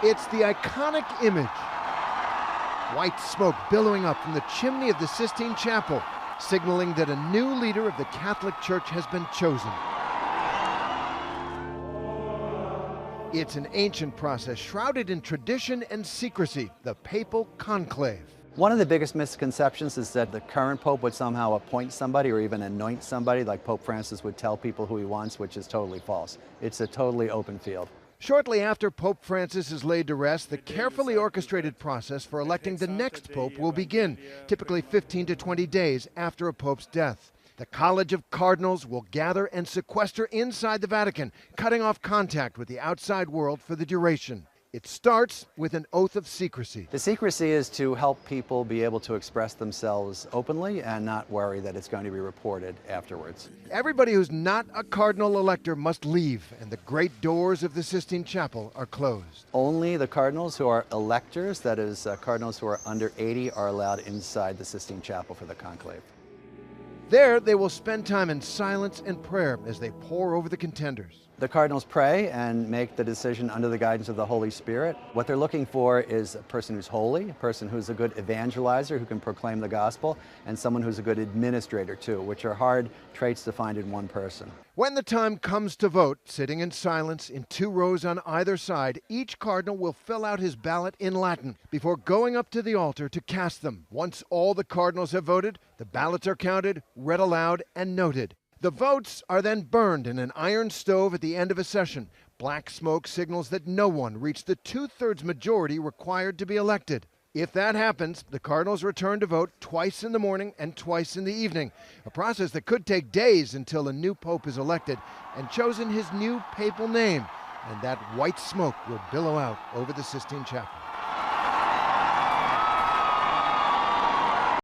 It's the iconic image. White smoke billowing up from the chimney of the Sistine Chapel, signaling that a new leader of the Catholic Church has been chosen. It's an ancient process shrouded in tradition and secrecy, the papal conclave. One of the biggest misconceptions is that the current pope would somehow appoint somebody or even anoint somebody, like Pope Francis would tell people who he wants, which is totally false. It's a totally open field. Shortly after Pope Francis is laid to rest, the carefully orchestrated process for electing the next pope will begin, typically 15 to 20 days after a pope's death. The College of Cardinals will gather and sequester inside the Vatican, cutting off contact with the outside world for the duration. It starts with an oath of secrecy. The secrecy is to help people be able to express themselves openly and not worry that it's going to be reported afterwards. Everybody who's not a cardinal elector must leave, and the great doors of the Sistine Chapel are closed. Only the cardinals who are electors, that is, cardinals who are under 80, are allowed inside the Sistine Chapel for the conclave. There, they will spend time in silence and prayer as they pore over the contenders. The cardinals pray and make the decision under the guidance of the Holy Spirit. What they're looking for is a person who's holy, a person who's a good evangelizer who can proclaim the gospel, and someone who's a good administrator too, which are hard traits to find in one person. When the time comes to vote, sitting in silence in 2 rows on either side, each cardinal will fill out his ballot in Latin before going up to the altar to cast them. Once all the cardinals have voted, the ballots are counted, read aloud, and noted. The votes are then burned in an iron stove at the end of a session. Black smoke signals that no one reached the 2/3 majority required to be elected. If that happens, the cardinals return to vote twice in the morning and twice in the evening, a process that could take days until a new pope is elected and chosen his new papal name, and that white smoke will billow out over the Sistine Chapel.